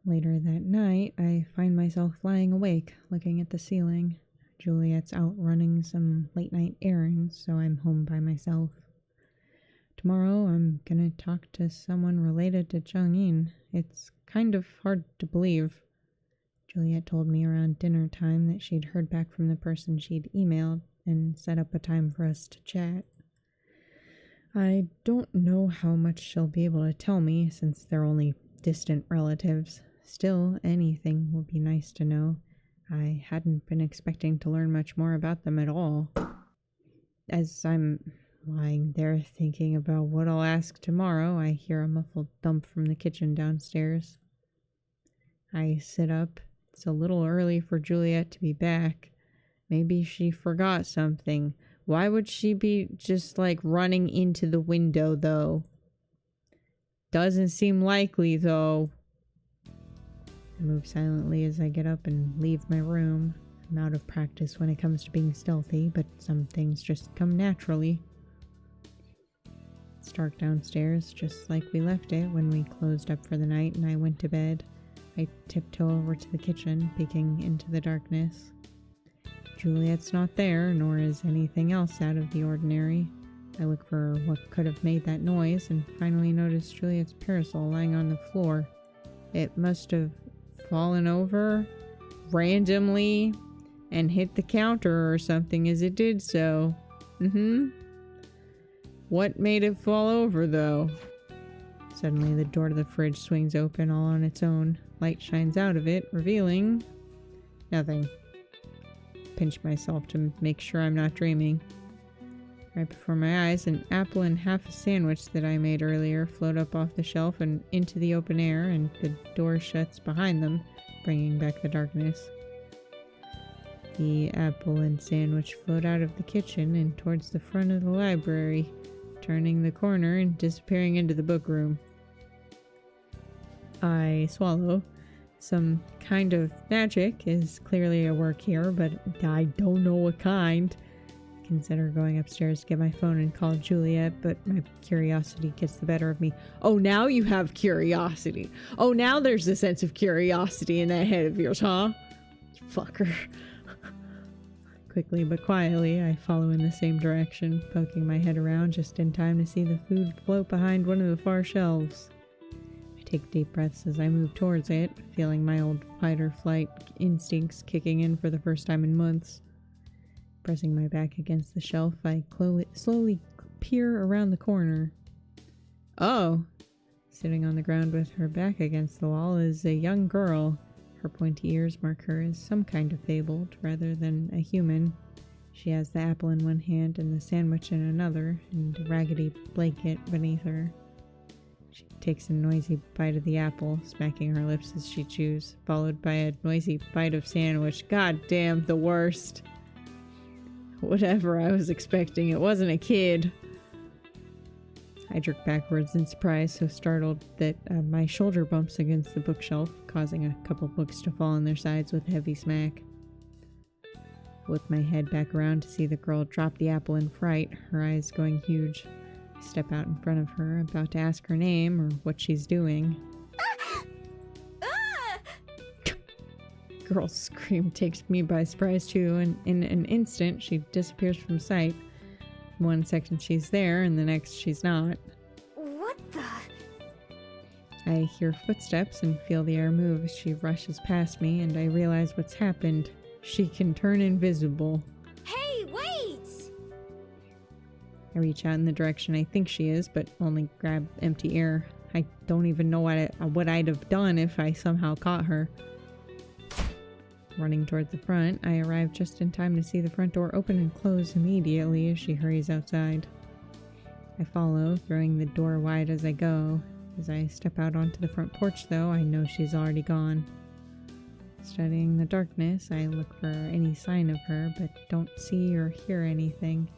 Later that night, I find myself lying awake, looking at the ceiling. Juliet's out running some late-night errands, so I'm home by myself. Tomorrow, I'm gonna talk to someone related to Changyin. It's kind of hard to believe. Juliet told me around dinner time that she'd heard back from the person she'd emailed and set up a time for us to chat. I don't know how much she'll be able to tell me since they're only distant relatives. Still, anything will be nice to know. I hadn't been expecting to learn much more about them at all. As I'm lying there thinking about what I'll ask tomorrow, I hear a muffled thump from the kitchen downstairs. I sit up. It's a little early for Juliet to be back. Maybe she forgot something. Why would she be just running into the window though? Doesn't seem likely though. I move silently as I get up and leave my room. I'm out of practice when it comes to being stealthy, but some things just come naturally. It's dark downstairs, just like we left it when we closed up for the night and I went to bed. I tiptoe over to the kitchen, peeking into the darkness. Juliet's not there, nor is anything else out of the ordinary. I look for what could have made that noise and finally notice Juliet's parasol lying on the floor. It must have fallen over randomly and hit the counter or something as it did so. What made it fall over though? Suddenly the door to the fridge swings open all on its own. Light shines out of it, revealing nothing. Pinch myself to make sure I'm not dreaming. Right before my eyes, an apple and half a sandwich that I made earlier float up off the shelf and into the open air, and the door shuts behind them, bringing back the darkness. The apple and sandwich float out of the kitchen and towards the front of the library, turning the corner and disappearing into the book room. I swallow. Some kind of magic is clearly at work here, but I don't know what kind. Consider going upstairs to get my phone and call Juliet, but my curiosity gets the better of me. Oh, now you have curiosity. Oh, now there's a sense of curiosity in that head of yours, huh? You fucker. Quickly but quietly, I follow in the same direction, poking my head around just in time to see the food float behind one of the far shelves. I take deep breaths as I move towards it, feeling my old fight-or-flight instincts kicking in for the first time in months. Pressing my back against the shelf, I slowly peer around the corner. Oh! Sitting on the ground with her back against the wall is a young girl. Her pointy ears mark her as some kind of fabled, rather than a human. She has the apple in one hand and the sandwich in another, and a raggedy blanket beneath her. She takes a noisy bite of the apple, smacking her lips as she chews, followed by a noisy bite of sandwich. God damn, the worst. Whatever I was expecting, it wasn't a kid. I jerk backwards in surprise, so startled that my shoulder bumps against the bookshelf, causing a couple books to fall on their sides with a heavy smack. Whip my head back around to see the girl drop the apple in fright, her eyes going huge. I step out in front of her, about to ask her name or what she's doing. Girl's scream takes me by surprise too, and in an instant she disappears from sight. 1 second she's there, and the next she's not. What the? I hear footsteps and feel the air move as she rushes past me, and I realize what's happened. She can turn invisible. Hey, wait! I reach out in the direction I think she is, but only grab empty air. I don't even know what I'd have done if I somehow caught her. Running toward the front, I arrive just in time to see the front door open and close immediately as she hurries outside. I follow, throwing the door wide as I go. As I step out onto the front porch, though, I know she's already gone. Studying the darkness, I look for any sign of her, but don't see or hear anything.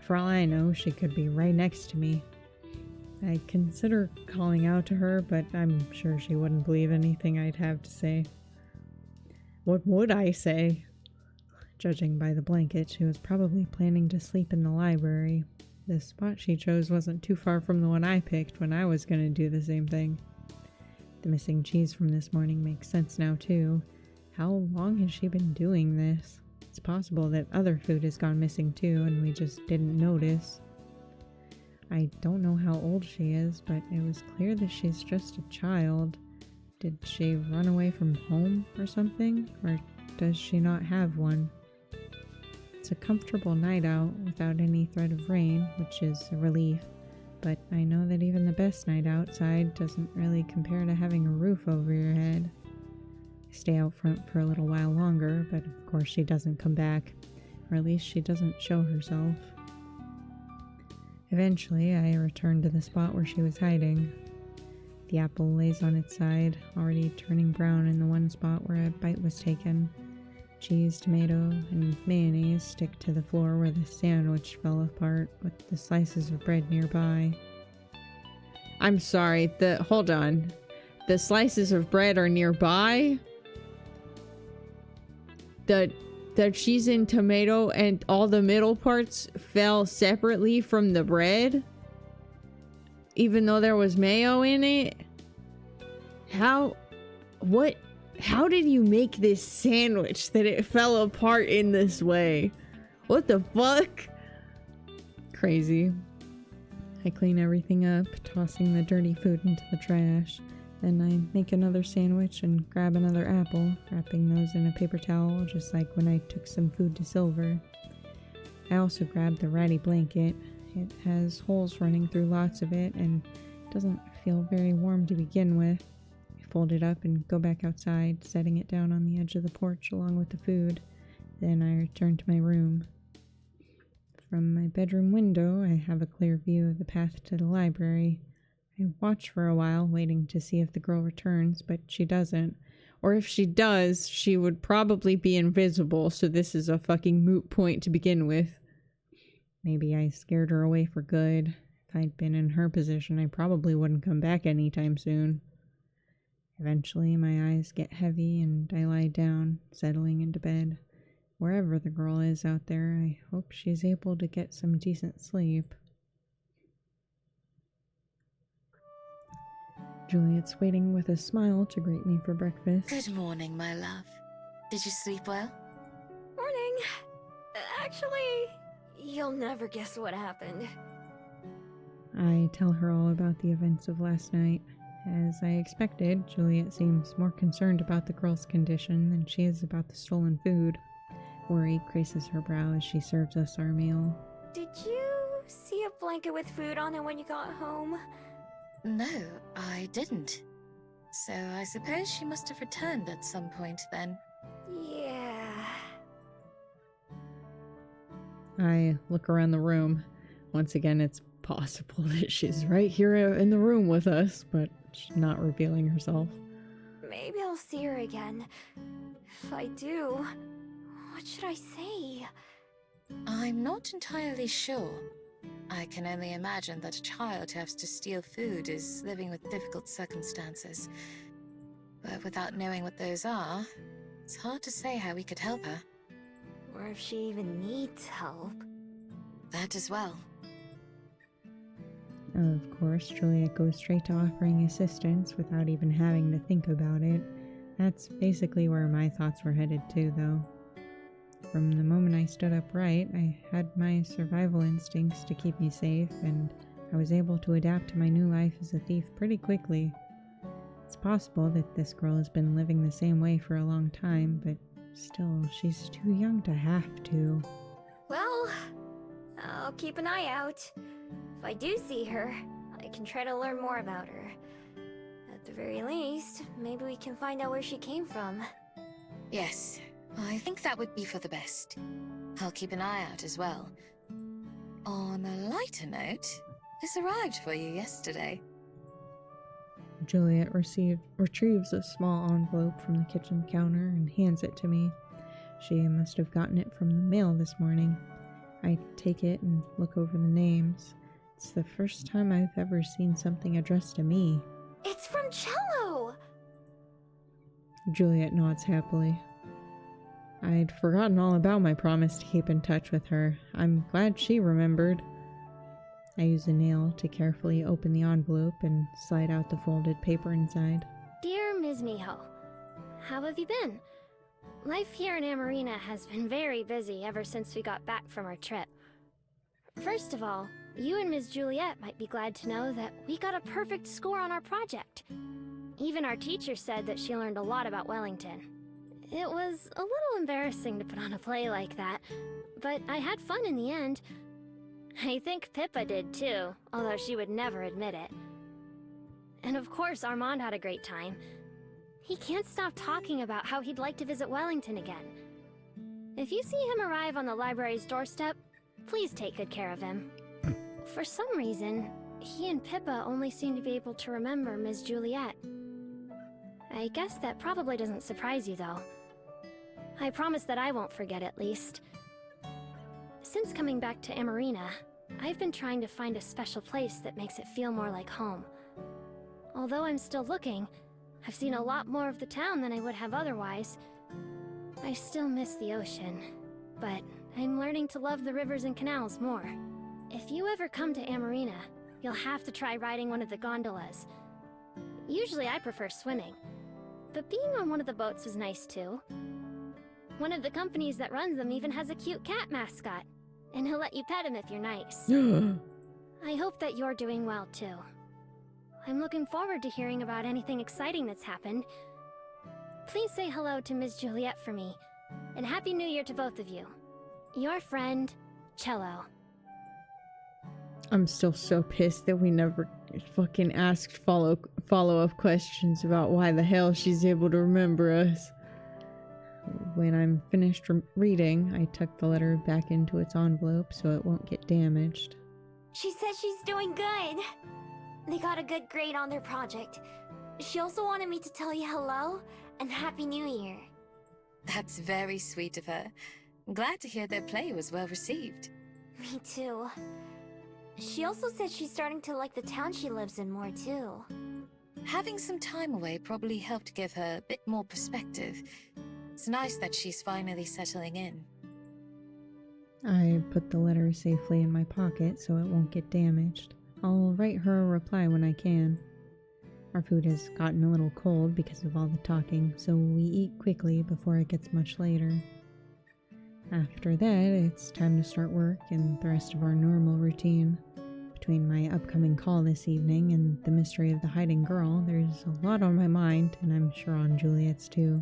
For all I know, she could be right next to me. I consider calling out to her, but I'm sure she wouldn't believe anything I'd have to say. What would I say? Judging by the blanket, she was probably planning to sleep in the library. The spot she chose wasn't too far from the one I picked when I was going to do the same thing. The missing cheese from this morning makes sense now, too. How long has she been doing this? It's possible that other food has gone missing, too, and we just didn't notice. I don't know how old she is, but it was clear that she's just a child. Did she run away from home or something? Or does she not have one? It's a comfortable night out without any threat of rain, which is a relief. But I know that even the best night outside doesn't really compare to having a roof over your head. I stay out front for a little while longer, but of course she doesn't come back. Or at least she doesn't show herself. Eventually, I return to the spot where she was hiding. The apple lays on its side, already turning brown in the one spot where a bite was taken. Cheese, tomato, and mayonnaise stick to the floor where the sandwich fell apart, with the slices of bread nearby. I'm sorry, hold on. The slices of bread are nearby? The cheese and tomato and all the middle parts fell separately from the bread? Even though there was mayo in it? How did you make this sandwich that it fell apart in this way? What the fuck? Crazy. I clean everything up, tossing the dirty food into the trash. Then I make another sandwich and grab another apple, wrapping those in a paper towel, just like when I took some food to Silver. I also grabbed the ratty blanket. It has holes running through lots of it, and doesn't feel very warm to begin with. I fold it up and go back outside, setting it down on the edge of the porch along with the food. Then I return to my room. From my bedroom window, I have a clear view of the path to the library. I watch for a while, waiting to see if the girl returns, but she doesn't. Or if she does, she would probably be invisible, so this is a fucking moot point to begin with. Maybe I scared her away for good. If I'd been in her position, I probably wouldn't come back anytime soon. Eventually, my eyes get heavy and I lie down, settling into bed. Wherever the girl is out there, I hope she's able to get some decent sleep. Juliet's waiting with a smile to greet me for breakfast. Good morning, my love. Did you sleep well? Morning. Actually, you'll never guess what happened. I tell her all about the events of last night. As I expected, Juliet seems more concerned about the girl's condition than she is about the stolen food. Worry creases her brow as she serves us our meal. Did you see a blanket with food on it when you got home? No, I didn't. So I suppose she must have returned at some point then. Yeah. I look around the room. Once again, it's possible that she's right here in the room with us, but she's not revealing herself. Maybe I'll see her again. If I do, what should I say? I'm not entirely sure. I can only imagine that a child who has to steal food is living with difficult circumstances. But without knowing what those are, it's hard to say how we could help her. Or if she even needs help. That as well. Of course, Juliet goes straight to offering assistance without even having to think about it. That's basically where my thoughts were headed too, though. From the moment I stood upright, I had my survival instincts to keep me safe, and I was able to adapt to my new life as a thief pretty quickly. It's possible that this girl has been living the same way for a long time, but still, she's too young to have to. Well, I'll keep an eye out. If I do see her, I can try to learn more about her. At the very least, maybe we can find out where she came from. Yes, I think that would be for the best. I'll keep an eye out as well. On a lighter note, this arrived for you yesterday. Juliet retrieves a small envelope from the kitchen counter and hands it to me. She must have gotten it from the mail this morning. I take it and look over the names. It's the first time I've ever seen something addressed to me. It's from Cello! Juliet nods happily. I'd forgotten all about my promise to keep in touch with her. I'm glad she remembered. I use a nail to carefully open the envelope and slide out the folded paper inside. Dear Ms. Miho, how have you been? Life here in Amarina has been very busy ever since we got back from our trip. First of all, you and Ms. Juliet might be glad to know that we got a perfect score on our project. Even our teacher said that she learned a lot about Wellington. It was a little embarrassing to put on a play like that, but I had fun in the end. I think Pippa did too, although she would never admit it. And of course, Armand had a great time. He can't stop talking about how he'd like to visit Wellington again. If you see him arrive on the library's doorstep, please take good care of him. For some reason, he and Pippa only seem to be able to remember Ms. Juliet. I guess that probably doesn't surprise you, though. I promise that I won't forget, at least. Since coming back to Amarina, I've been trying to find a special place that makes it feel more like home. Although I'm still looking, I've seen a lot more of the town than I would have otherwise. I still miss the ocean, but I'm learning to love the rivers and canals more. If you ever come to Amarina, you'll have to try riding one of the gondolas. Usually I prefer swimming, but being on one of the boats is nice too. One of the companies that runs them even has a cute cat mascot, and he'll let you pet him if you're nice. I hope that you're doing well too. I'm looking forward to hearing about anything exciting that's happened. Please say hello to Ms. Juliet for me, and Happy New Year to both of you. Your friend, Cello. I'm still so pissed that we never fucking asked follow-up questions about why the hell she's able to remember us. When I'm finished reading, I tuck the letter back into its envelope so it won't get damaged. She says she's doing good. They got a good grade on their project. She also wanted me to tell you hello and Happy New Year. That's very sweet of her. I'm glad to hear their play was well received. Me too. She also said she's starting to like the town she lives in more too. Having some time away probably helped give her a bit more perspective. It's nice that she's finally settling in. I put the letter safely in my pocket so it won't get damaged. I'll write her a reply when I can. Our food has gotten a little cold because of all the talking, so we eat quickly before it gets much later. After that, it's time to start work and the rest of our normal routine. Between my upcoming call this evening and the mystery of the hiding girl, there's a lot on my mind, and I'm sure on Juliet's too.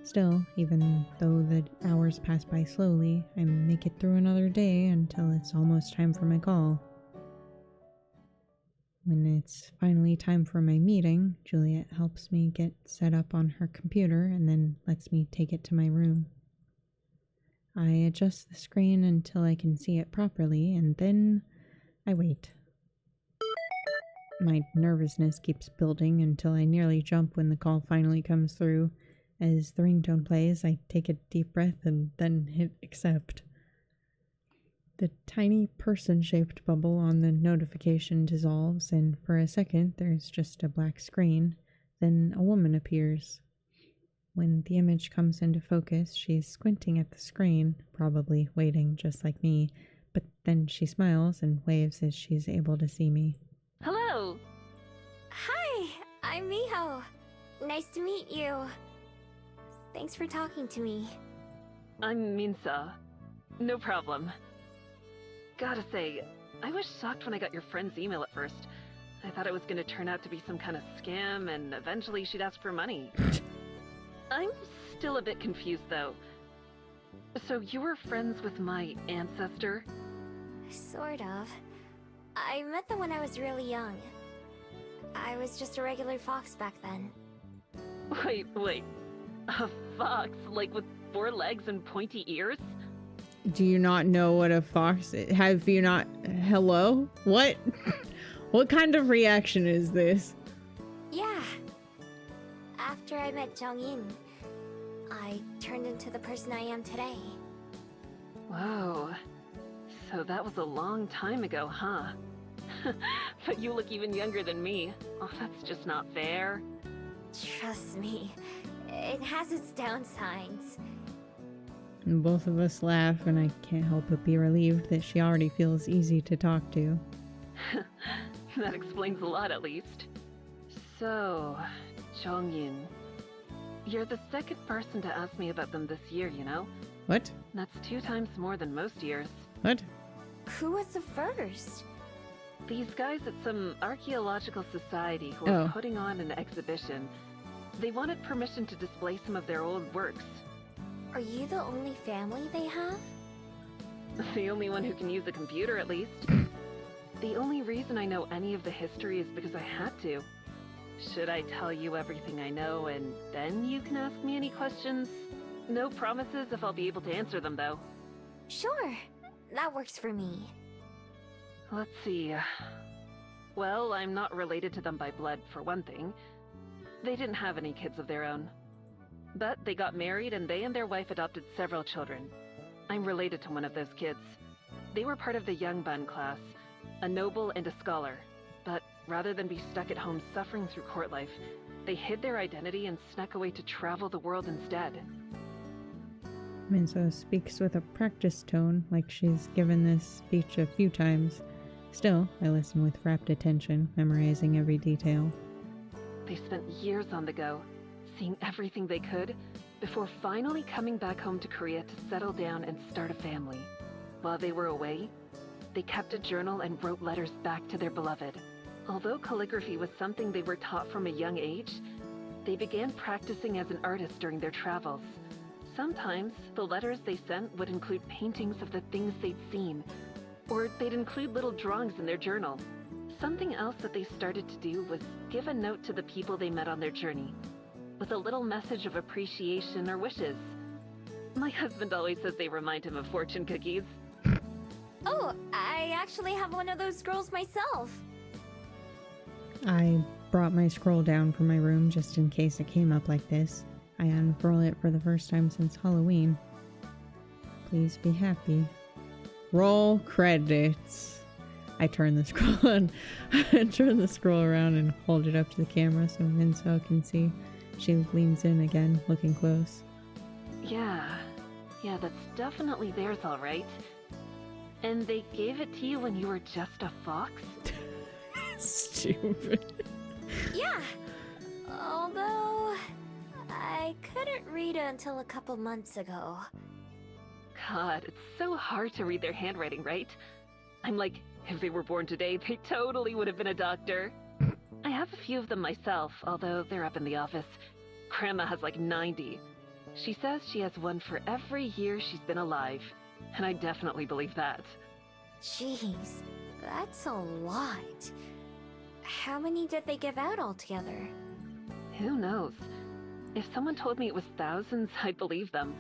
Still, even though the hours pass by slowly, I make it through another day until it's almost time for my call. When it's finally time for my meeting, Juliet helps me get set up on her computer and then lets me take it to my room. I adjust the screen until I can see it properly, and then I wait. My nervousness keeps building until I nearly jump when the call finally comes through. As the ringtone plays, I take a deep breath and then hit accept. The tiny person-shaped bubble on the notification dissolves, and for a second there's just a black screen. Then a woman appears. When the image comes into focus, she's squinting at the screen, probably waiting just like me, but then she smiles and waves as she's able to see me. Hello! Hi, I'm Miho. Nice to meet you. Thanks for talking to me. I'm Minsa. No problem. Gotta say, I was shocked when I got your friend's email at first. I thought it was gonna turn out to be some kind of scam, and eventually she'd ask for money. I'm still a bit confused, though. So you were friends with my ancestor? Sort of. I met them when I was really young. I was just a regular fox back then. Wait. A fox, like with 4 legs and pointy ears? Do you not know what a fox is? Have you not? Hello? What? What kind of reaction is this? Yeah. After I met Jongin, I turned into the person I am today. Whoa. So that was a long time ago, huh? But you look even younger than me. Oh, that's just not fair. Trust me, it has its downsides. And both of us laugh, and I can't help but be relieved that she already feels easy to talk to. That explains a lot, at least. So, Jongyun. You're the second person to ask me about them this year, you know? What? That's 2 times more than most years. What? Who was the first? These guys at some archaeological society who Oh. are putting on an exhibition. They wanted permission to display some of their old works. Are you the only family they have? The only one who can use a computer, at least. The only reason I know any of the history is because I had to. Should I tell you everything I know and then you can ask me any questions? No promises if I'll be able to answer them, though. Sure, that works for me. Let's see. Well, I'm not related to them by blood, for one thing. They didn't have any kids of their own. But they got married and they and their wife adopted several children. I'm related to one of those kids. They were part of the Young Bun class, a noble and a scholar. But rather than be stuck at home suffering through court life, they hid their identity and snuck away to travel the world instead. Minso speaks with a practiced tone, like she's given this speech a few times. Still, I listen with rapt attention, memorizing every detail. They spent years on the go, seeing everything they could, before finally coming back home to Korea to settle down and start a family. While they were away, they kept a journal and wrote letters back to their beloved. Although calligraphy was something they were taught from a young age, they began practicing as an artist during their travels. Sometimes, the letters they sent would include paintings of the things they'd seen, or they'd include little drawings in their journal. Something else that they started to do was give a note to the people they met on their journey, with a little message of appreciation or wishes. My husband always says they remind him of fortune cookies. Oh, I actually have one of those scrolls myself. I brought my scroll down from my room just in case it came up like this. I unfurl it for the first time since Halloween. Please be happy. Roll credits. I turn the scroll on. I turn the scroll around and hold it up to the camera so Minso can see. She leans in again, looking close. Yeah, that's definitely theirs, all right. And they gave it to you when you were just a fox? Stupid. Yeah. Although, I couldn't read it until a couple months ago. God, it's so hard to read their handwriting, right? I'm like, if they were born today, they totally would have been a doctor. I have a few of them myself, although they're up in the office. Grandma has like 90. She says she has one for every year she's been alive, and I definitely believe that. Jeez, that's a lot. How many did they give out altogether? Who knows? If someone told me it was thousands, I'd believe them.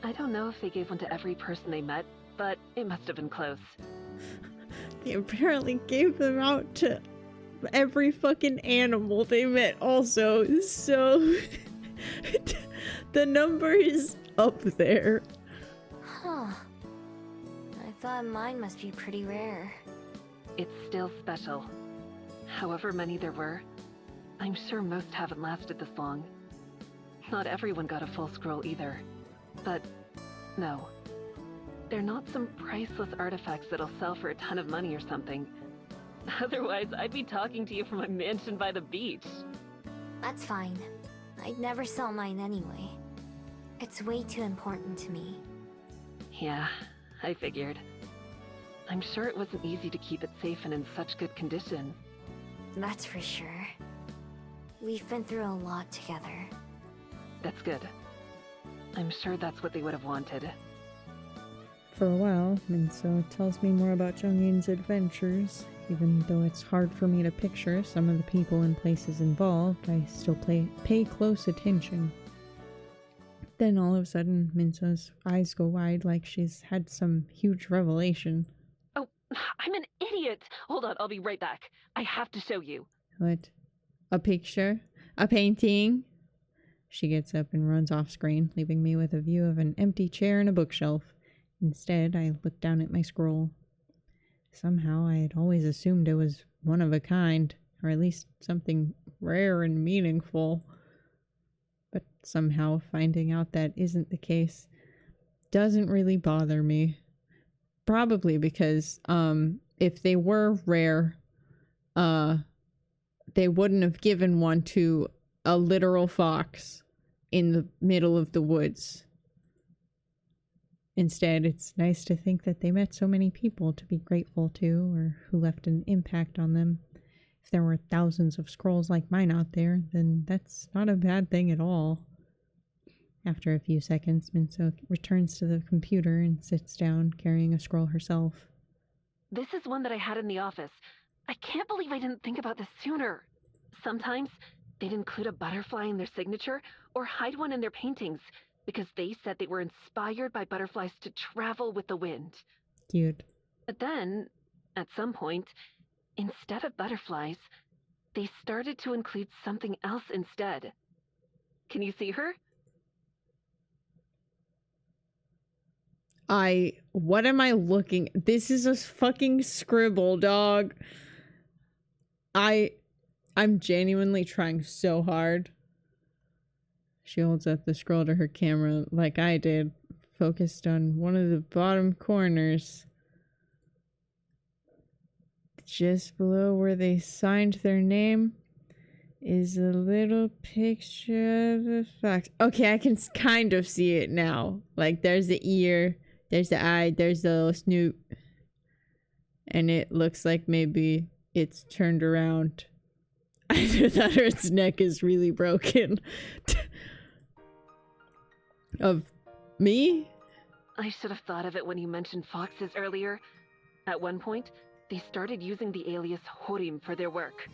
I don't know if they gave one to every person they met, but it must have been close. They apparently gave them out to every fucking animal they met also, so the number is up there. Huh. I thought mine must be pretty rare. It's still special. However many there were, I'm sure most haven't lasted this long. Not everyone got a full scroll either. But no. They're not some priceless artifacts that'll sell for a ton of money or something. Otherwise, I'd be talking to you from a mansion by the beach. That's fine. I'd never sell mine anyway. It's way too important to me. Yeah, I figured. I'm sure it wasn't easy to keep it safe and in such good condition. That's for sure. We've been through a lot together. That's good. I'm sure that's what they would have wanted. For a while, Minso tells me more about Jung-Yin's adventures. Even though it's hard for me to picture some of the people and places involved, I still pay close attention. Then all of a sudden, Minso's eyes go wide like she's had some huge revelation. Oh, I'm an idiot! Hold on, I'll be right back. I have to show you. What? A picture? A painting? She gets up and runs off screen, leaving me with a view of an empty chair and a bookshelf. Instead, I look down at my scroll. Somehow, I had always assumed it was one of a kind, or at least something rare and meaningful. But somehow, finding out that isn't the case doesn't really bother me. Probably because, if they were rare, they wouldn't have given one to a literal fox in the middle of the woods. Instead, it's nice to think that they met so many people to be grateful to, or who left an impact on them. If there were thousands of scrolls like mine out there, then that's not a bad thing at all. After a few seconds, Minso returns to the computer and sits down, carrying a scroll herself. This is one that I had in the office. I can't believe I didn't think about this sooner. Sometimes they'd include a butterfly in their signature or hide one in their paintings because they said they were inspired by butterflies to travel with the wind. Cute. But then, at some point, instead of butterflies, they started to include something else instead. Can you see her? What am I looking? This is a fucking scribble, dog. I'm genuinely trying so hard. She holds up the scroll to her camera like I did, focused on one of the bottom corners. Just below where they signed their name is a little picture of a fox. Okay, I can kind of see it now. Like, there's the ear, there's the eye, there's the little snoot. And it looks like maybe it's turned around. Either that or its neck is really broken. Of me? I should have thought of it when you mentioned foxes earlier. At one point, they started using the alias Horim for their work.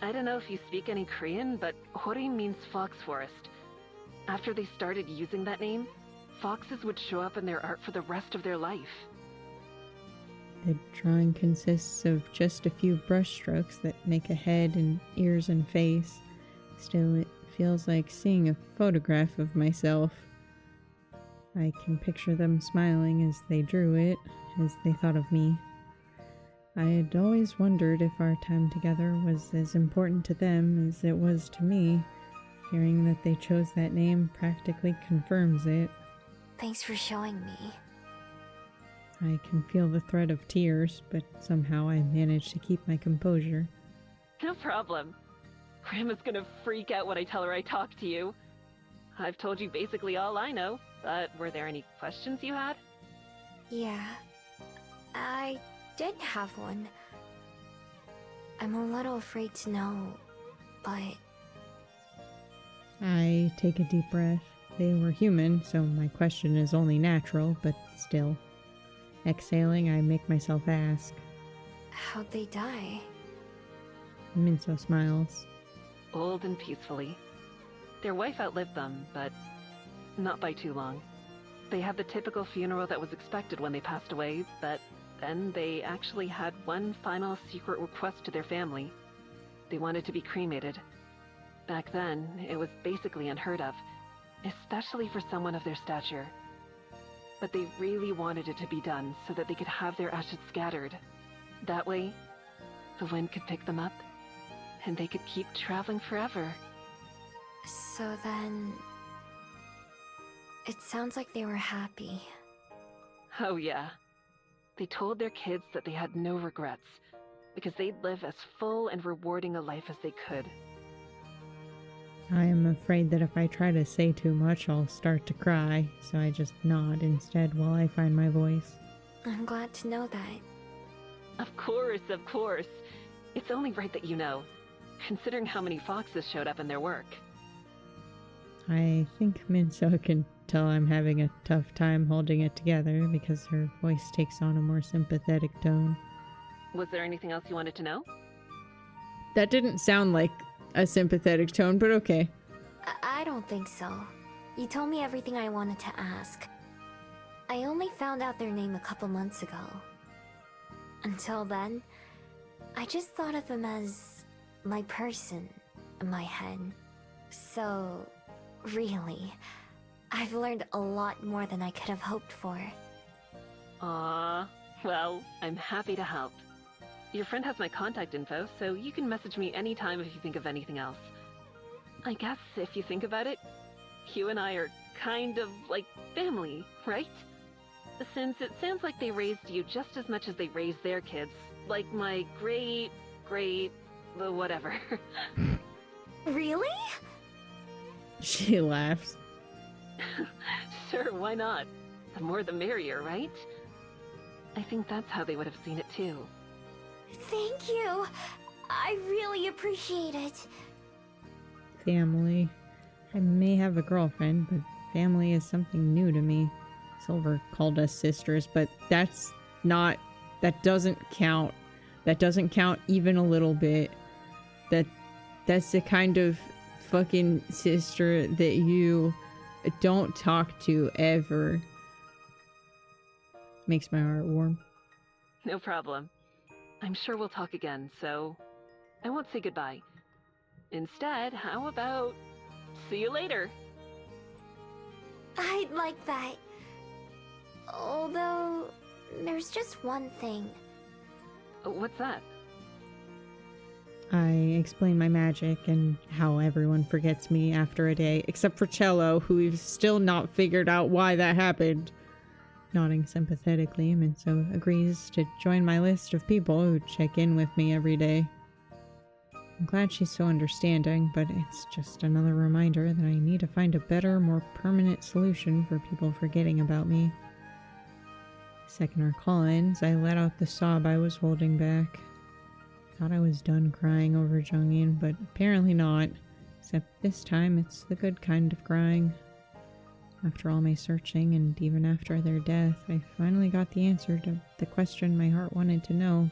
I don't know if you speak any Korean, but Horim means fox forest. After they started using that name, foxes would show up in their art for the rest of their life. The drawing consists of just a few brushstrokes that make a head and ears and face. Still, it feels like seeing a photograph of myself. I can picture them smiling as they drew it, as they thought of me. I had always wondered if our time together was as important to them as it was to me. Hearing that they chose that name practically confirms it. Thanks for showing me. I can feel the threat of tears, but somehow I manage to keep my composure. No problem. Grandma's gonna freak out when I tell her I talked to you. I've told you basically all I know, but were there any questions you had? Yeah, I did have one. I'm a little afraid to know, but... I take a deep breath. They were human, so my question is only natural, but still. Exhaling, I make myself ask. How'd they die? Minso smiles. Old and peacefully. Their wife outlived them, but not by too long. They had the typical funeral that was expected when they passed away, but then they actually had one final secret request to their family. They wanted to be cremated. Back then, it was basically unheard of, especially for someone of their stature. But they really wanted it to be done so that they could have their ashes scattered. That way, the wind could pick them up, and they could keep traveling forever. So then... It sounds like they were happy. Oh yeah. They told their kids that they had no regrets, because they'd live as full and rewarding a life as they could. I am afraid that if I try to say too much, I'll start to cry, so I just nod instead while I find my voice. I'm glad to know that. Of course, of course. It's only right that you know, considering how many foxes showed up in their work. I think Minso can tell I'm having a tough time holding it together because her voice takes on a more sympathetic tone. Was there anything else you wanted to know? That didn't sound like a sympathetic tone, but okay. I don't think so. You told me everything I wanted to ask. I only found out their name a couple months ago. Until then, I just thought of them as my person in my head. So, really, I've learned a lot more than I could have hoped for. Aww. Well, I'm happy to help. Your friend has my contact info, so you can message me anytime if you think of anything else. I guess, if you think about it, you and I are kind of like family, right? Since it sounds like they raised you just as much as they raised their kids. Like my great, whatever. Really? She laughs. Sure, why not? The more the merrier, right? I think that's how they would have seen it too. Thank you. I really appreciate it. Family. I may have a girlfriend, but family is something new to me. Silver called us sisters, but that doesn't count. That doesn't count even a little bit. That's the kind of fucking sister that you don't talk to ever. Makes my heart warm. No problem. I'm sure we'll talk again, so I won't say goodbye. Instead, how about see you later? I'd like that. Although, there's just one thing. What's that? I explain my magic and how everyone forgets me after a day, except for Cello, who we've still not figured out why that happened. Nodding sympathetically, Minso agrees to join my list of people who check in with me every day. I'm glad she's so understanding, but it's just another reminder that I need to find a better, more permanent solution for people forgetting about me. The second our call ends, I let out the sob I was holding back. Thought I was done crying over Jungin, but apparently not. Except this time, it's the good kind of crying. After all my searching, and even after their death, I finally got the answer to the question my heart wanted to know.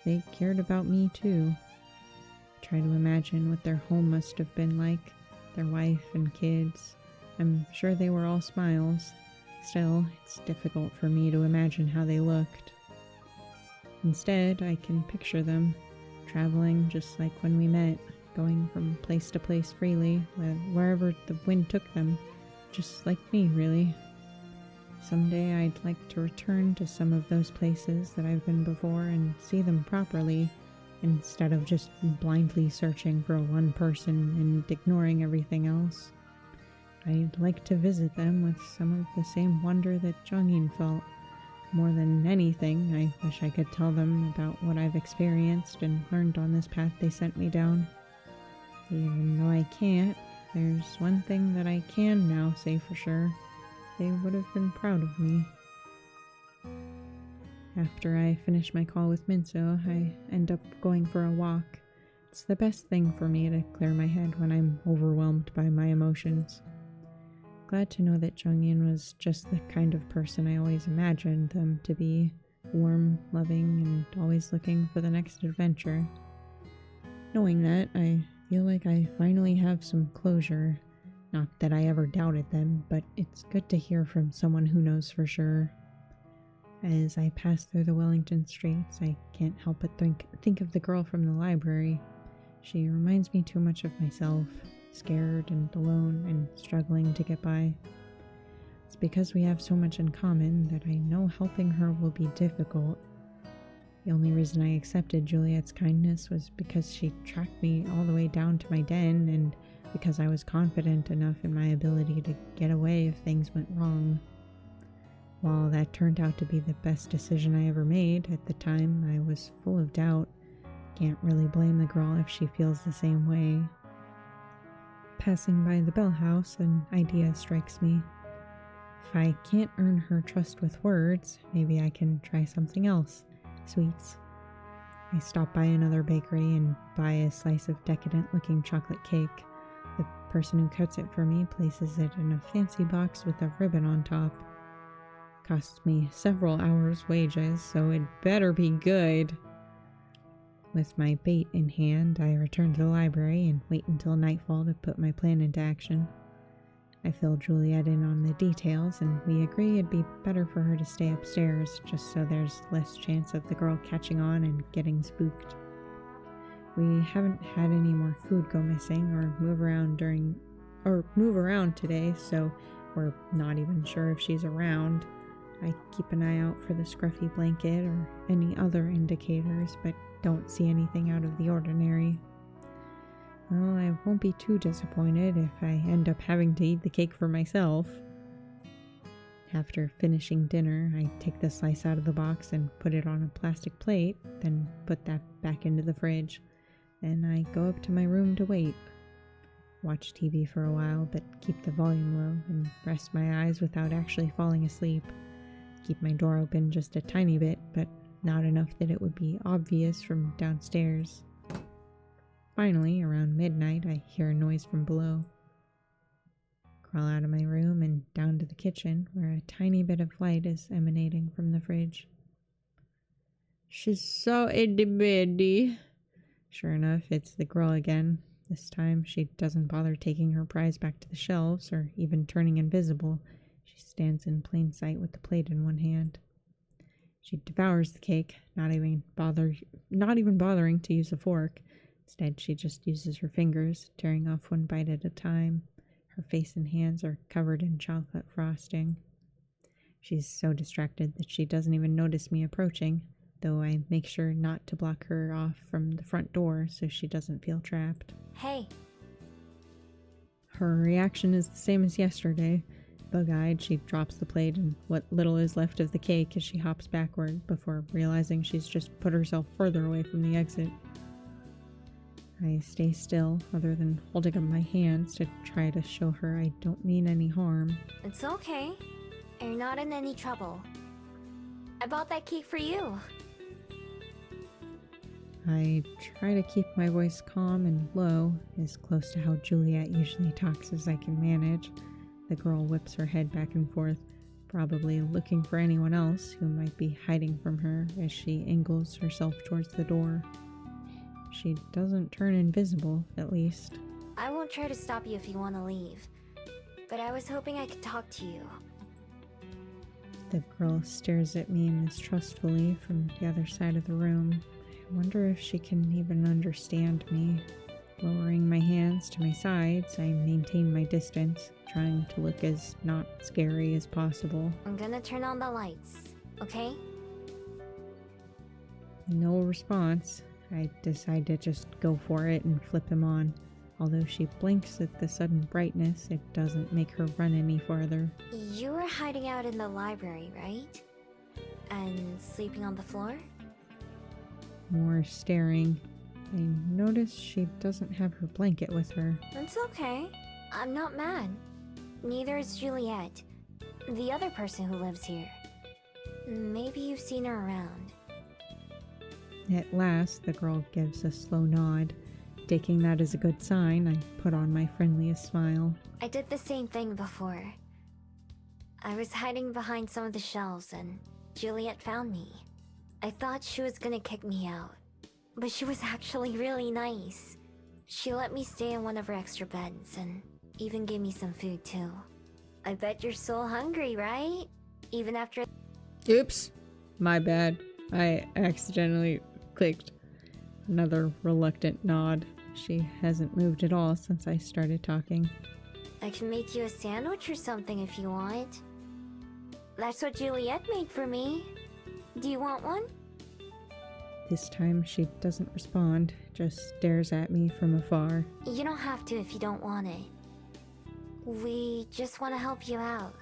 They cared about me too. I try to imagine what their home must have been like, their wife and kids. I'm sure they were all smiles. Still, it's difficult for me to imagine how they looked. Instead, I can picture them, traveling just like when we met, going from place to place freely, wherever the wind took them. Just like me, really. Someday I'd like to return to some of those places that I've been before and see them properly, instead of just blindly searching for one person and ignoring everything else. I'd like to visit them with some of the same wonder that Jungin felt. More than anything, I wish I could tell them about what I've experienced and learned on this path they sent me down. Even though I can't, there's one thing that I can now say for sure. They would have been proud of me. After I finish my call with Minso, I end up going for a walk. It's the best thing for me to clear my head when I'm overwhelmed by my emotions. Glad to know that Jungin was just the kind of person I always imagined them to be. Warm, loving, and always looking for the next adventure. Knowing that, I feel like I finally have some closure. Not that I ever doubted them, but it's good to hear from someone who knows for sure. As I pass through the Wellington streets, I can't help but think of the girl from the library. She reminds me too much of myself, scared and alone and struggling to get by. It's because we have so much in common that I know helping her will be difficult. The only reason I accepted Juliet's kindness was because she tracked me all the way down to my den, and because I was confident enough in my ability to get away if things went wrong. While that turned out to be the best decision I ever made, at the time I was full of doubt. Can't really blame the girl if she feels the same way. Passing by the Bell House, an idea strikes me. If I can't earn her trust with words, maybe I can try something else. Sweets. I stop by another bakery and buy a slice of decadent-looking chocolate cake. The person who cuts it for me places it in a fancy box with a ribbon on top. Costs me several hours' wages, so it better be good. With my bait in hand, I return to the library and wait until nightfall to put my plan into action. I fill Juliet in on the details, and we agree it'd be better for her to stay upstairs, just so there's less chance of the girl catching on and getting spooked. We haven't had any more food go missing or move around today, so we're not even sure if she's around. I keep an eye out for the scruffy blanket or any other indicators, but don't see anything out of the ordinary. Well, I won't be too disappointed if I end up having to eat the cake for myself. After finishing dinner, I take the slice out of the box and put it on a plastic plate, then put that back into the fridge. Then I go up to my room to wait. watch TV for a while, but keep the volume low and rest my eyes without actually falling asleep. Keep my door open just a tiny bit, but not enough that it would be obvious from downstairs. Finally, around midnight, I hear a noise from below. Crawl out of my room and down to the kitchen, where a tiny bit of light is emanating from the fridge. She's so itty bitty. Sure enough, it's the girl again. This time, she doesn't bother taking her prize back to the shelves or even turning invisible. She stands in plain sight with the plate in one hand. She devours the cake, not even bothering to use a fork. Instead, she just uses her fingers, tearing off one bite at a time. Her face and hands are covered in chocolate frosting. She's so distracted that she doesn't even notice me approaching, though I make sure not to block her off from the front door so she doesn't feel trapped. Hey. Her reaction is the same as yesterday. Bug-eyed, she drops the plate and what little is left of the cake as she hops backward before realizing she's just put herself further away from the exit. I stay still, other than holding up my hands to try to show her I don't mean any harm. It's okay. You're not in any trouble. I bought that cake for you. I try to keep my voice calm and low, as close to how Juliet usually talks as I can manage. The girl whips her head back and forth, probably looking for anyone else who might be hiding from her as she angles herself towards the door. She doesn't turn invisible, at least. I won't try to stop you if you want to leave, but I was hoping I could talk to you. The girl stares at me mistrustfully from the other side of the room. I wonder if she can even understand me. Lowering my hands to my sides, I maintain my distance, trying to look as not scary as possible. I'm gonna turn on the lights, okay? No response. I decide to just go for it and flip them on. Although she blinks at the sudden brightness, it doesn't make her run any farther. You were hiding out in the library, right? And sleeping on the floor? More staring. I notice she doesn't have her blanket with her. It's okay. I'm not mad. Neither is Juliet, the other person who lives here. Maybe you've seen her around. At last, the girl gives a slow nod. Taking that as a good sign, I put on my friendliest smile. I did the same thing before. I was hiding behind some of the shelves and Juliet found me. I thought she was gonna kick me out, but she was actually really nice. She let me stay in one of her extra beds and even gave me some food too. I bet you're so hungry, right? Even after... Oops! My bad. I accidentally clicked. Another reluctant nod. She hasn't moved at all since I started talking. I can make you a sandwich or something if you want. That's what Juliet made for me. Do you want one? This time she doesn't respond, just stares at me from afar. You don't have to if you don't want it. We just want to help you out,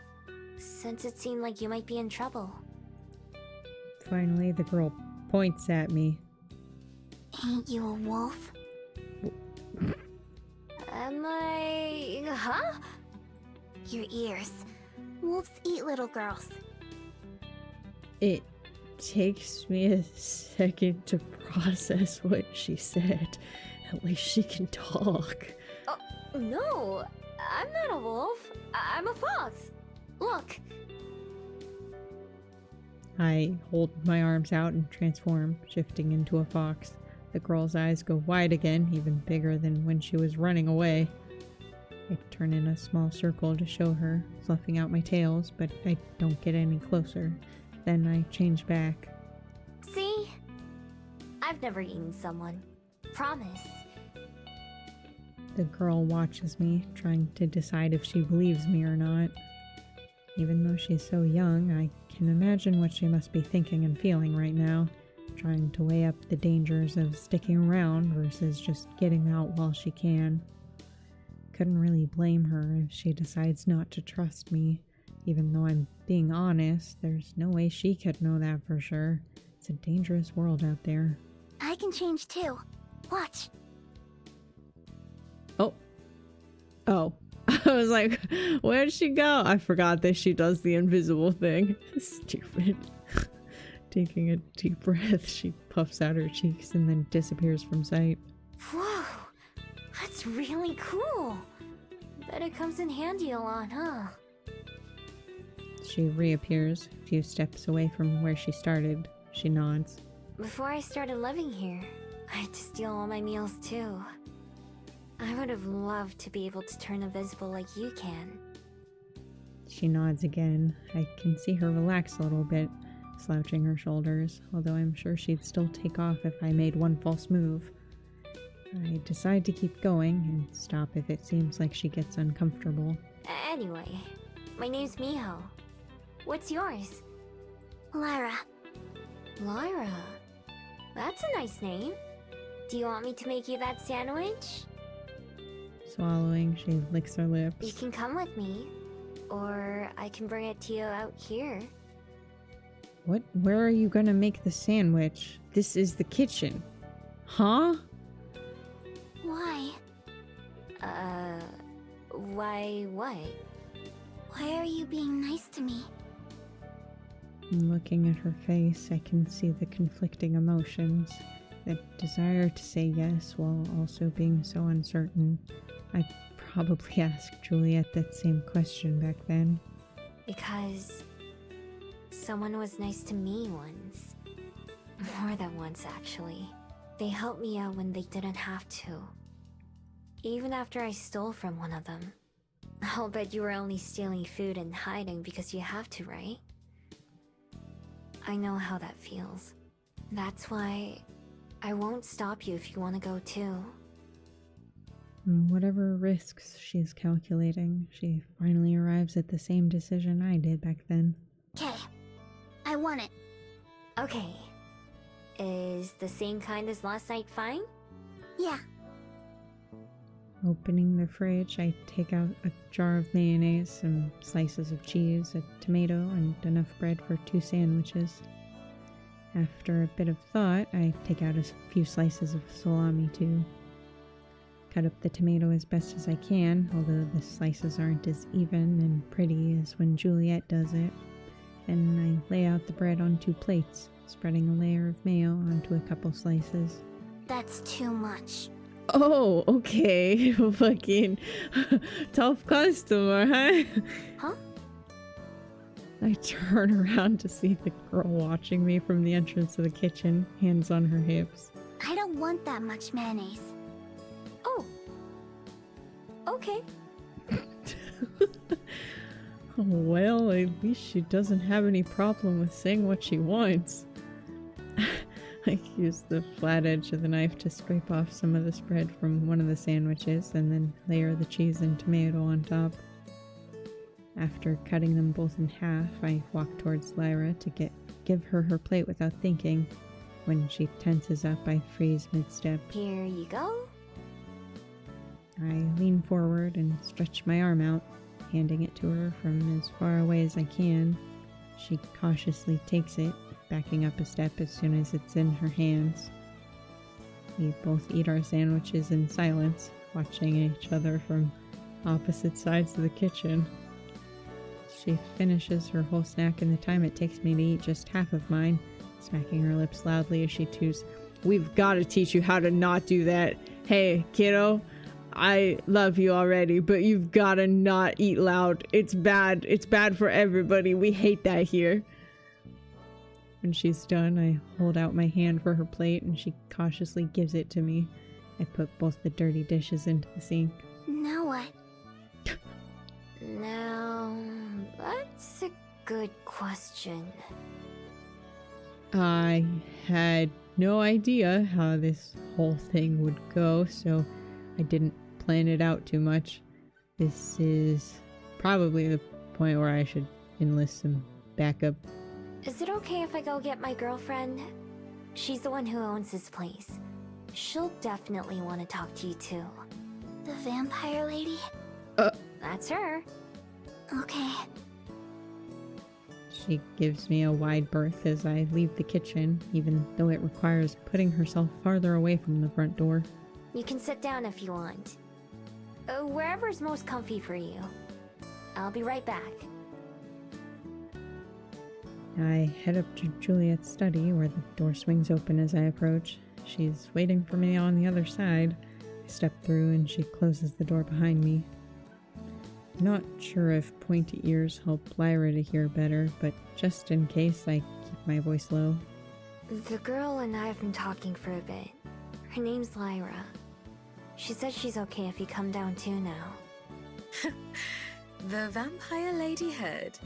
since it seemed like you might be in trouble. Finally, the girl points at me. Ain't you a wolf? Am I... Huh? Your ears. Wolves eat little girls. It takes me a second to process what she said. At least she can talk. Oh, no. I'm not a wolf. I'm a fox. Look. I hold my arms out and transform, shifting into a fox. The girl's eyes go wide again, even bigger than when she was running away. I turn in a small circle to show her, fluffing out my tails, but I don't get any closer. Then I change back. See? I've never eaten someone. Promise. The girl watches me, trying to decide if she believes me or not. Even though she's so young, I can imagine what she must be thinking and feeling right now, trying to weigh up the dangers of sticking around versus just getting out while she can. Couldn't really blame her if she decides not to trust me. Even though I'm being honest, there's no way she could know that for sure. It's a dangerous world out there. I can change too. Watch. Oh, Oh. I was like, where'd she go? I forgot that she does the invisible thing. Stupid. Taking a deep breath, she puffs out her cheeks and then disappears from sight. Whoa, that's really cool. Bet it comes in handy a lot, huh? She reappears a few steps away from where she started. She nods. Before I started living here, I had to steal all my meals too. I would have loved to be able to turn invisible like you can. She nods again. I can see her relax a little bit, slouching her shoulders, although I'm sure she'd still take off if I made one false move. I decide to keep going and stop if it seems like she gets uncomfortable. Anyway, my name's Miho. What's yours? Lyra. Lyra. That's a nice name. Do you want me to make you that sandwich? Swallowing, she licks her lips. You can come with me, or I can bring it to you out here. What? Where are you gonna make the sandwich? This is the kitchen. Huh? Why? Why what? Why are you being nice to me? Looking at her face, I can see the conflicting emotions. That desire to say yes while also being so uncertain. I probably asked Juliet that same question back then. Because someone was nice to me once. More than once, actually. They helped me out when they didn't have to. Even after I stole from one of them. I'll bet you were only stealing food and hiding because you have to, right? I know how that feels. That's why I won't stop you if you want to go too. Whatever risks she's calculating, she finally arrives at the same decision I did back then. Okay. I want it. Okay. Is the same kind as last night fine? Yeah. Opening the fridge, I take out a jar of mayonnaise, some slices of cheese, a tomato, and enough bread for 2 sandwiches. After a bit of thought, I take out a few slices of salami too. Cut up the tomato as best as I can, although the slices aren't as even and pretty as when Juliet does it. Then I lay out the bread on 2 plates, spreading a layer of mayo onto a couple slices. That's too much. Oh, okay. Fucking tough customer, huh? Huh? I turn around to see the girl watching me from the entrance of the kitchen, hands on her hips. I don't want that much mayonnaise. Oh. Okay. Well, at least she doesn't have any problem with saying what she wants. I use the flat edge of the knife to scrape off some of the spread from one of the sandwiches and then layer the cheese and tomato on top. After cutting them both in half, I walk towards Lyra to give her her plate without thinking. When she tenses up, I freeze mid-step. Here you go. I lean forward and stretch my arm out, handing it to her from as far away as I can. She cautiously takes it, backing up a step as soon as it's in her hands. We both eat our sandwiches in silence, watching each other from opposite sides of the kitchen. She finishes her whole snack in the time it takes me to eat just half of mine, smacking her lips loudly as she chews. We've got to teach you how to not do that. Hey, kiddo, I love you already, but you've got to not eat loud. It's bad. It's bad for everybody. We hate that here. When she's done, I hold out my hand for her plate and she cautiously gives it to me. I put both the dirty dishes into the sink. Now what? Now, that's a good question. I had no idea how this whole thing would go, so I didn't plan it out too much. This is probably the point where I should enlist some backup. Is it okay if I go get my girlfriend? She's the one who owns this place. She'll definitely want to talk to you too. The vampire lady? That's her. Okay. She gives me a wide berth as I leave the kitchen, even though it requires putting herself farther away from the front door. You can sit down if you want. Wherever's most comfy for you. I'll be right back. I head up to Juliet's study, where the door swings open as I approach. She's waiting for me on the other side. I step through and she closes the door behind me. Not sure if pointy ears help Lyra to hear better, but just in case, I keep my voice low. The girl and I have been talking for a bit. Her name's Lyra. She said she's okay if you come down too now. The vampire lady heard.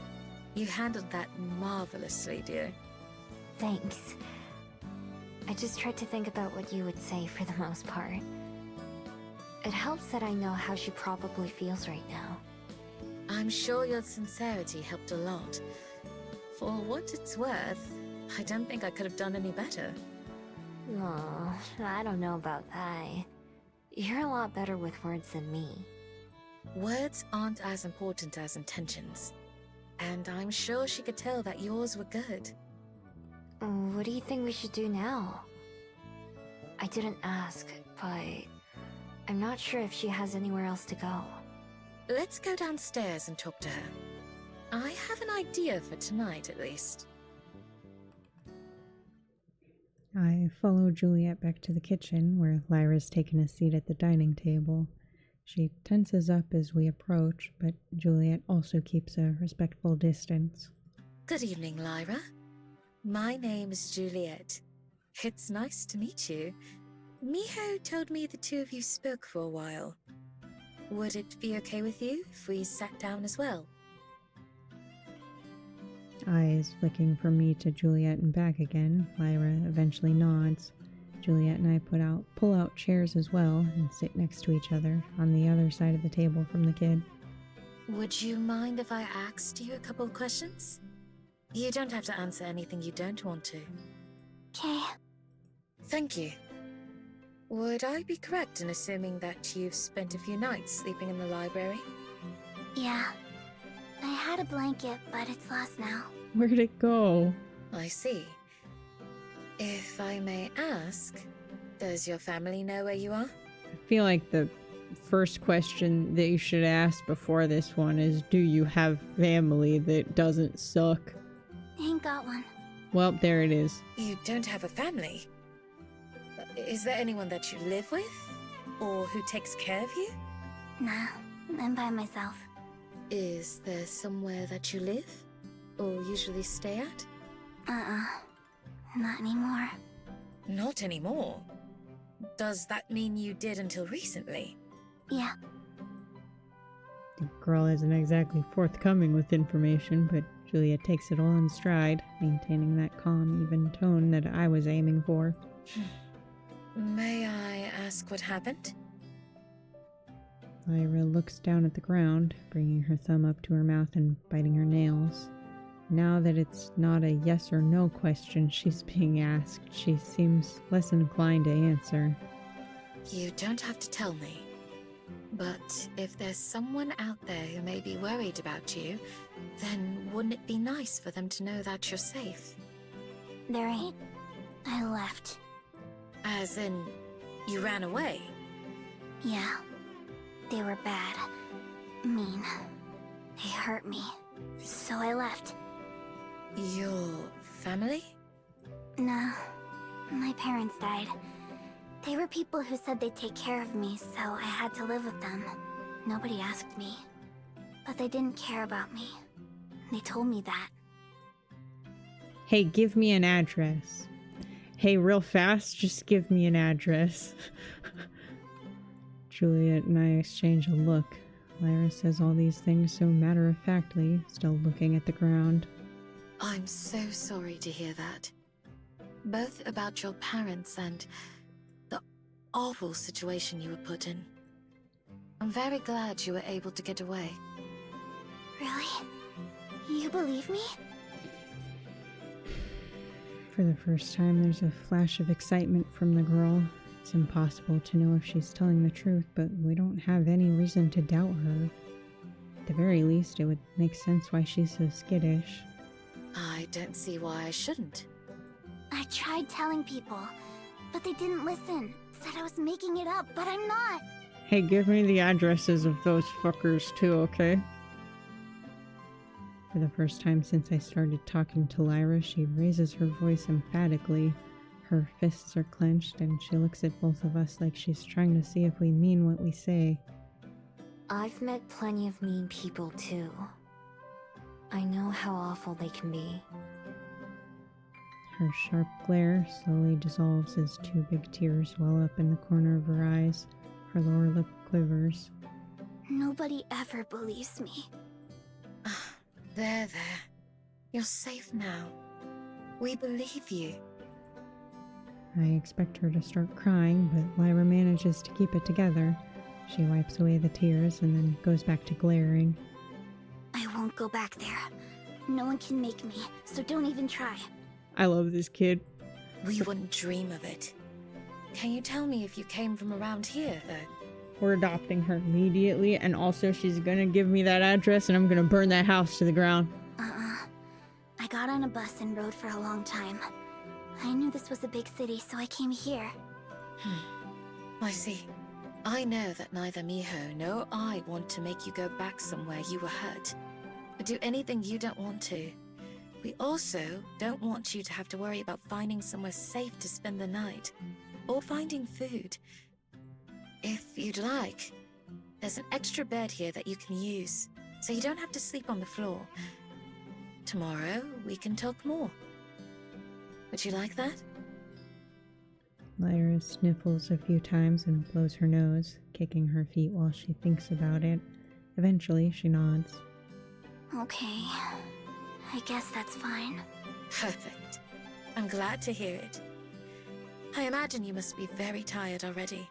You handled that marvelously, dear. Thanks. I just tried to think about what you would say for the most part. It helps that I know how she probably feels right now. I'm sure your sincerity helped a lot. For what it's worth, I don't think I could have done any better. Oh, I don't know about that. You're a lot better with words than me. Words aren't as important as intentions. And I'm sure she could tell that yours were good. What do you think we should do now? I didn't ask, but I'm not sure if she has anywhere else to go. Let's go downstairs and talk to her. I have an idea for tonight, at least. I follow Juliet back to the kitchen, where Lyra's taken a seat at the dining table. She tenses up as we approach, but Juliet also keeps a respectful distance. Good evening, Lyra. My name is Juliet. It's nice to meet you. Miho told me the two of you spoke for a while. Would it be okay with you if we sat down as well? Eyes flicking from me to Juliet and back again, Lyra eventually nods. Juliet and I pull out chairs as well and sit next to each other on the other side of the table from the kid. Would you mind if I asked you a couple of questions? You don't have to answer anything you don't want to. Okay. Thank you. Would I be correct in assuming that you've spent a few nights sleeping in the library? Yeah. I had a blanket, but it's lost now. Where'd it go? I see. If I may ask, does your family know where you are? I feel like the first question that you should ask before this one is, do you have family that doesn't suck? Ain't got one. Well, there it is. You don't have a family? Is there anyone that you live with? Or who takes care of you? Nah, I'm by myself. Is there somewhere that you live? Or usually stay at? Not anymore. Not anymore. Does that mean you did until recently? Yeah. The girl isn't exactly forthcoming with information, but Juliet takes it all in stride, maintaining that calm, even tone that I was aiming for. May I ask what happened? Lyra looks down at the ground, bringing her thumb up to her mouth and biting her nails. Now that it's not a yes or no question she's being asked, she seems less inclined to answer. You don't have to tell me. But if there's someone out there who may be worried about you, then wouldn't it be nice for them to know that you're safe? There ain't. I left. As in, you ran away? Yeah. They were bad. Mean. They hurt me. So I left. Your family? No. My parents died. They were people who said they'd take care of me, so I had to live with them. Nobody asked me. But they didn't care about me. They told me that. Hey, give me an address. Hey, real fast, just give me an address. Juliet and I exchange a look. Lyra says all these things so matter-of-factly, still looking at the ground. I'm so sorry to hear that. Both about your parents and the awful situation you were put in. I'm very glad you were able to get away. Really? You believe me? For the first time, there's a flash of excitement from the girl. It's impossible to know if she's telling the truth, but we don't have any reason to doubt her. At the very least, it would make sense why she's so skittish. I don't see why I shouldn't. I tried telling people, but they didn't listen. Said I was making it up, but I'm not. Hey, give me the addresses of those fuckers too, okay? For the first time since I started talking to Lyra, she raises her voice emphatically. Her fists are clenched, and she looks at both of us like she's trying to see if we mean what we say. I've met plenty of mean people too. I know how awful they can be. Her sharp glare slowly dissolves as two big tears well up in the corner of her eyes. Her lower lip quivers. Nobody ever believes me. There. You're safe now. We believe you. I expect her to start crying, but Lyra manages to keep it together. She wipes away the tears and then goes back to glaring. I won't go back there. No one can make me, so don't even try. I love this kid. We wouldn't dream of it. Can you tell me if you came from around here, though? We're adopting her immediately, and also she's gonna give me that address and I'm gonna burn that house to the ground. I got on a bus and rode for a long time. I knew this was a big city, so I came here. I see. I know that neither Miho nor I want to make you go back somewhere you were hurt, or do anything you don't want to. We also don't want you to have to worry about finding somewhere safe to spend the night, or finding food. If you'd like, there's an extra bed here that you can use, so you don't have to sleep on the floor. Tomorrow, we can talk more. Would you like that? Lyra sniffles a few times and blows her nose, kicking her feet while she thinks about it. Eventually, she nods. Okay. I guess that's fine. Perfect. I'm glad to hear it. I imagine you must be very tired already.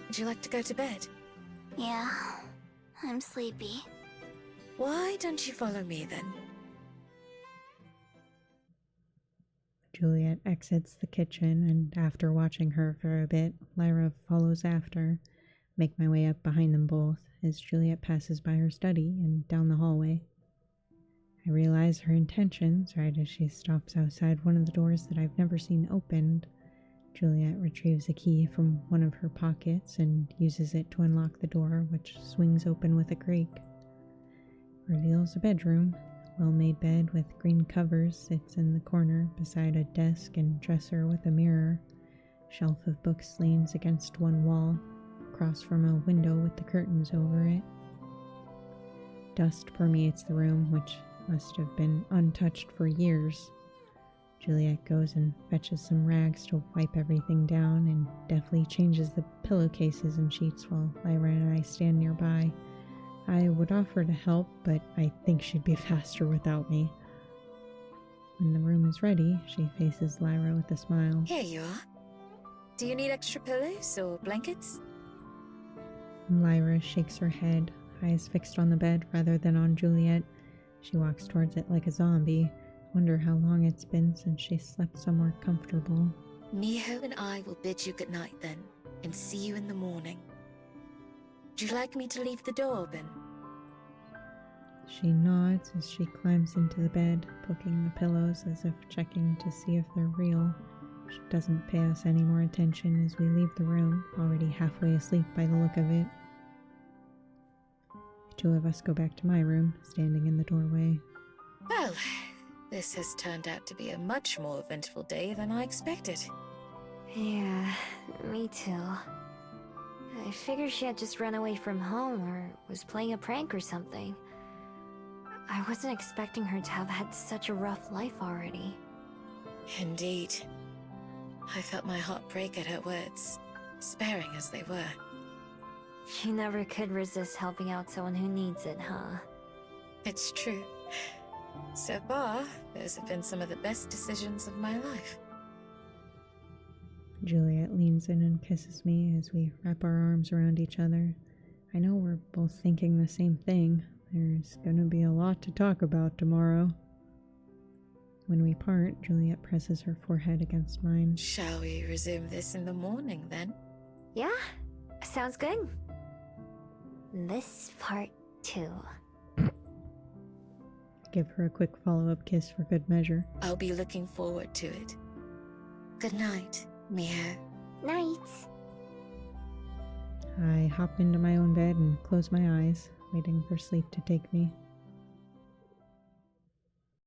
Would you like to go to bed? Yeah, I'm sleepy. Why don't you follow me then? Juliet exits the kitchen, and after watching her for a bit, Lyra follows after. Make my way up behind them both as Juliet passes by her study and down the hallway. I realize her intentions right as she stops outside one of the doors that I've never seen opened. Juliet retrieves a key from one of her pockets and uses it to unlock the door, which swings open with a creak. Reveals a bedroom. Well-made bed with green covers sits in the corner beside a desk and dresser with a mirror. Shelf of books leans against one wall, across from a window with the curtains over it. Dust permeates the room, which must have been untouched for years. Juliet goes and fetches some rags to wipe everything down and deftly changes the pillowcases and sheets while Lyra and I stand nearby. I would offer to help, but I think she'd be faster without me. When the room is ready, she faces Lyra with a smile. Here you are. Do you need extra pillows or blankets? Lyra shakes her head, eyes fixed on the bed rather than on Juliet. She walks towards it like a zombie. Wonder how long it's been since she slept somewhere comfortable. Miho and I will bid you goodnight then, and see you in the morning. Would you like me to leave the door open? She nods as she climbs into the bed, poking the pillows as if checking to see if they're real. She doesn't pay us any more attention as we leave the room, already halfway asleep by the look of it. The two of us go back to my room, standing in the doorway. Well, this has turned out to be a much more eventful day than I expected. Yeah, me too. I figured she had just run away from home or was playing a prank or something. I wasn't expecting her to have had such a rough life already. Indeed. I felt my heart break at her words, sparing as they were. You never could resist helping out someone who needs it, huh? It's true. So far, those have been some of the best decisions of my life. Juliet leans in and kisses me as we wrap our arms around each other. I know we're both thinking the same thing. There's gonna be a lot to talk about tomorrow. When we part, Juliet presses her forehead against mine. Shall we resume this in the morning, then? Yeah, sounds good. This part too. Give her a quick follow-up kiss for good measure. I'll be looking forward to it. Good night, Miho. Night. I hop into my own bed and close my eyes, waiting for sleep to take me.